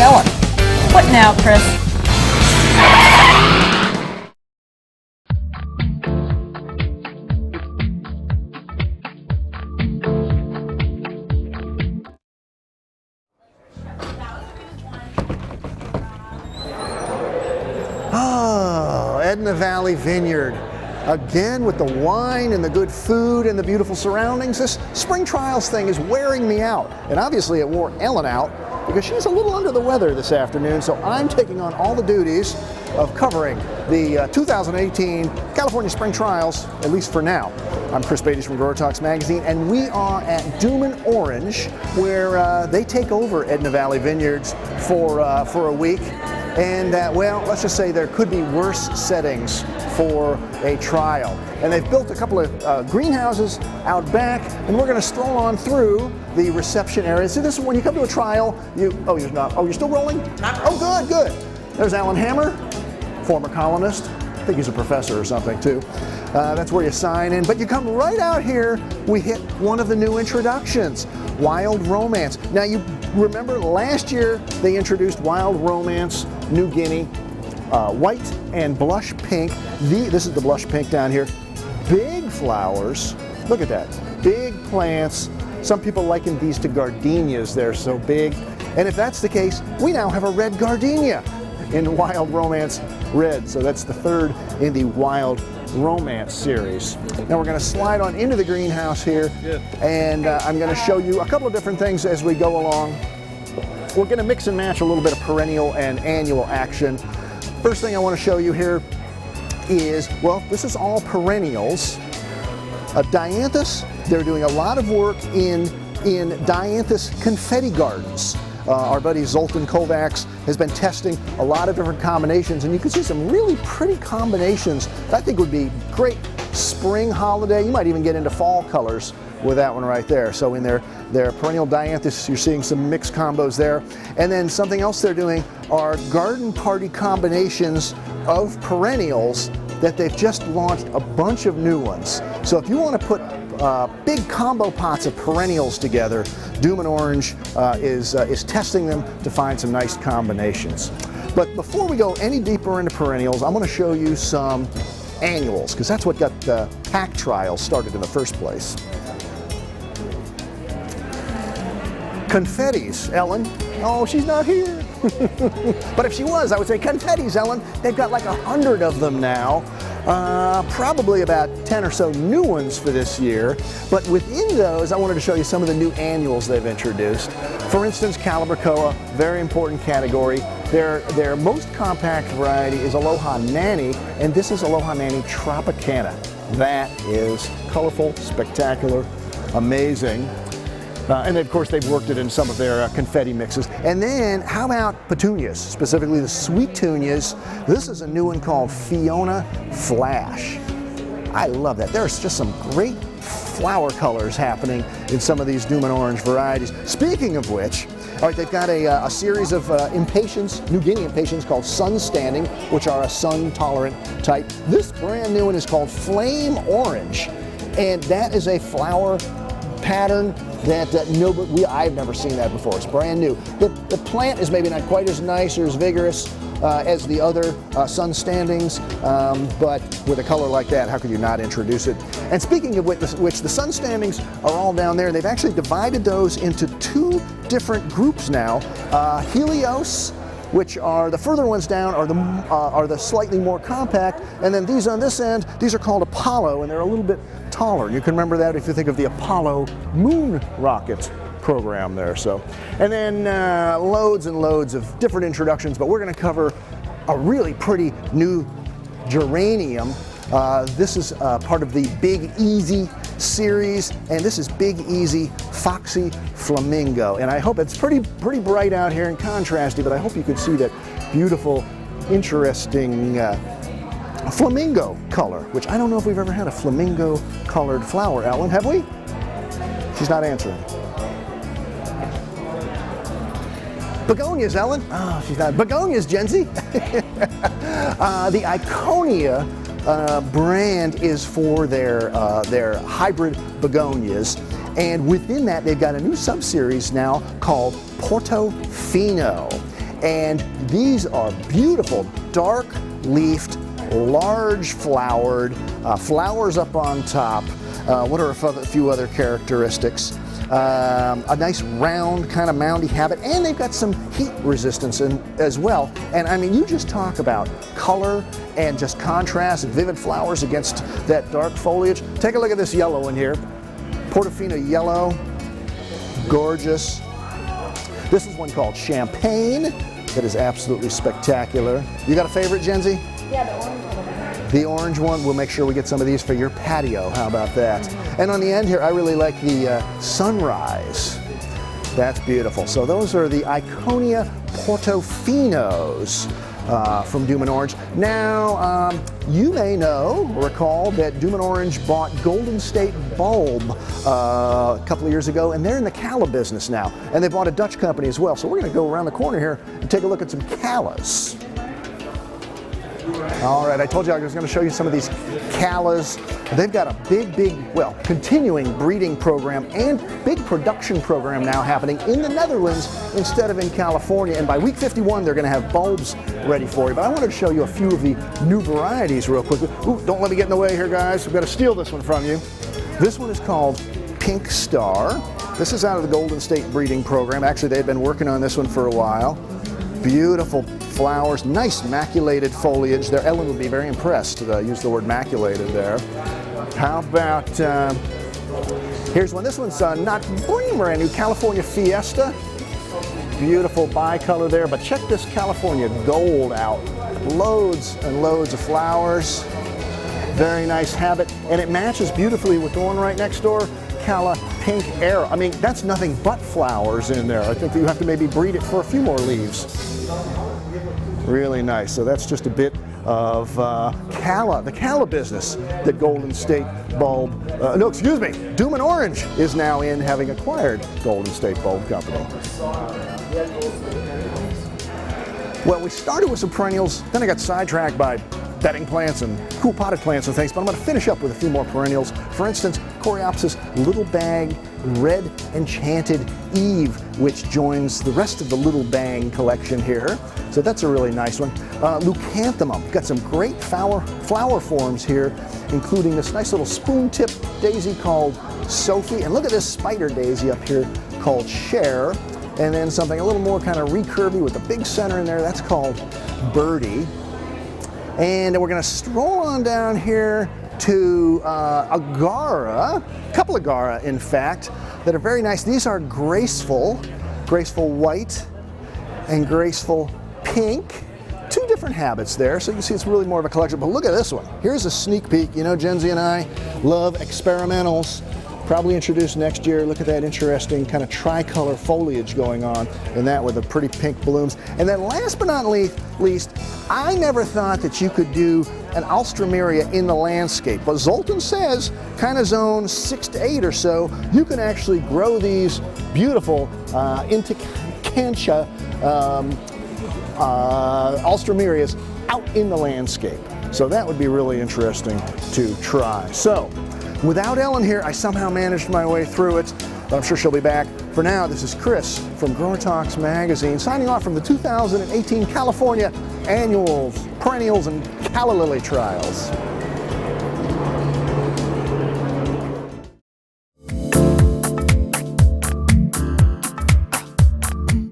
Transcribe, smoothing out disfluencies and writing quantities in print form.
Ellen. What now, Chris? Oh, Edna Valley Vineyard. Again with the wine and the good food and the beautiful surroundings. This spring trials thing is wearing me out. And obviously it wore Ellen out because she's a little under the weather this afternoon. So I'm taking on all the duties of covering the 2018 California Spring Trials, at least for now. I'm Chris Beatty from Growertalks magazine, and we are at Dummen Orange, where they take over Edna Valley Vineyards for a week. And well, let's just say there could be worse settings for a trial. And they've built a couple of greenhouses out back, and we're going to stroll on through the reception area. See, this is when you come to a trial, you're still rolling? Oh, good. There's Alan Hammer, former colonist. I think he's a professor or something too. That's where you sign in. But you come right out here, we hit one of the new introductions, Wild Romance. Now you remember last year they introduced Wild Romance New Guinea, white and blush pink. This is the blush pink down here. Big flowers, look at that, big plants. Some people liken these to gardenias, they're so big. And if that's the case, we now have a red gardenia in Wild Romance Red. So that's the third in the Wild Romance series. Now we're going to slide on into the greenhouse here, and I'm going to show you a couple of different things as we go along. We're going to mix and match a little bit of perennial and annual action. First thing I want to show you here is, well, this is all perennials. Dianthus, they're doing a lot of work in Dianthus confetti gardens. Our buddy Zoltan Kovacs has been testing a lot of different combinations, and you can see some really pretty combinations that I think would be great spring holiday. You might even get into fall colors with that one right there. So in their perennial Dianthus, you're seeing some mixed combos there. And then something else they're doing are garden party combinations of perennials that they've just launched a bunch of new ones. So if you want to put big combo pots of perennials together, Dummen Orange is testing them to find some nice combinations. But before we go any deeper into perennials, I'm going to show you some annuals, because that's what got the pack trial started in the first place. Confettis, Ellen. Oh, she's not here. But if she was, I would say confettis, Ellen. They've got like 100 of them now. Probably about 10 or so new ones for this year. But within those, I wanted to show you some of the new annuals they've introduced. For instance, Calibrachoa, very important category. Their most compact variety is Aloha Nanny, and this is Aloha Nanny Tropicana. That is colorful, spectacular, amazing. And of course they've worked it in some of their confetti mixes. And then how about petunias, specifically the sweet petunias? This is a new one called Fiona Flash. I love that. There's just some great flower colors happening in some of these Dummen Orange varieties. Speaking of which, all right, they've got a series of impatiens, New Guinea impatiens called Sun Standing, which are a sun-tolerant type. This brand new one is called Flame Orange, and that is a flower pattern that I've never seen that before. It's brand new. The plant is maybe not quite as nice or as vigorous as the other sun standings, but with a color like that, how could you not introduce it? And speaking of which, the sun standings are all down there. They've actually divided those into two different groups now. Helios, which are the further ones down, are the slightly more compact, and then these on this end, these are called Apollo, and they're a little bit taller. You can remember that if you think of the Apollo moon rocket program there. So, and then loads and loads of different introductions, but we're going to cover a really pretty new geranium. This is part of the Big Easy series, and this is Big Easy Foxy Flamingo. And I hope it's pretty bright out here and contrasty, but I hope you could see that beautiful, interesting flamingo color, which I don't know if we've ever had a flamingo colored flower, Ellen, have we? She's not answering. Begonias, Ellen. Oh, she's not. Begonias, Jenzy. The Iconia brand is for their hybrid begonias, and within that they've got a new sub-series now called Portofino. And these are beautiful, dark-leafed, large flowered, flowers up on top. What are a few other characteristics? A nice round kind of moundy habit, and they've got some heat resistance as well. And I mean, you just talk about color and just contrast, vivid flowers against that dark foliage. Take a look at this yellow one here. Portofino yellow, gorgeous. This is one called Champagne that is absolutely spectacular. You got a favorite, Jenzy? Yeah, the orange one. The orange one, we'll make sure we get some of these for your patio. How about that? And on the end here, I really like the sunrise. That's beautiful. So those are the Iconia Portofinos from Dummen Orange. Now, you may know, recall that Dummen Orange bought Golden State Bulb a couple of years ago, and they're in the Calla business now. And they bought a Dutch company as well. So we're going to go around the corner here and take a look at some Callas. All right, I told you I was going to show you some of these Callas. They've got a big, well, continuing breeding program and big production program now happening in the Netherlands instead of in California. And by week 51, they're going to have bulbs ready for you. But I wanted to show you a few of the new varieties real quickly. Ooh, don't let me get in the way here, guys. We've got to steal this one from you. This one is called Pink Star. This is out of the Golden State breeding program. Actually, they've been working on this one for a while. Beautiful flowers, nice maculated foliage there. Ellen would be very impressed to use the word maculated there. How about, here's one. This one's not brand new, California Fiesta. Beautiful bicolor there, but check this California Gold out. Loads and loads of flowers. Very nice habit, and it matches beautifully with the one right next door, Calla Pink Air. I mean, that's nothing but flowers in there. I think that you have to maybe breed it for a few more leaves. Really nice. So that's just a bit of Calla, the Calla business that Golden State Bulb, Dummen Orange is now in, having acquired Golden State Bulb Company. Well, we started with some perennials, then I got sidetracked by bedding plants and cool potted plants and things, but I'm going to finish up with a few more perennials. For instance, Coreopsis Little Bag Red Enchanted Eve, which joins the rest of the Little Bang collection here. So that's a really nice one. Leucanthemum, got some great flower forms here, including this nice little spoon-tip daisy called Sophie. And look at this spider daisy up here called Cher. And then something a little more kind of recurvy with a big center in there, that's called Birdie. And we're going to stroll on down here to Agara, a couple of Agara in fact, that are very nice. These are graceful white and graceful pink. Two different habits there, so you can see it's really more of a collection. But look at this one. Here's a sneak peek. You know, Jenzy and I love experimentals. Probably introduced next year. Look at that interesting kind of tricolor foliage going on, and that with the pretty pink blooms. And then last but not least, I never thought that you could do an Alstroemeria in the landscape, but Zoltan says kind of zone 6 to 8 or so, you can actually grow these beautiful Inticantia Alstroemerias out in the landscape. So that would be really interesting to try. So, without Ellen here, I somehow managed my way through it, but I'm sure she'll be back. For now, this is Chris from Growertalks magazine, signing off from the 2018 California Annuals, Perennials, and Calla Lily Trials.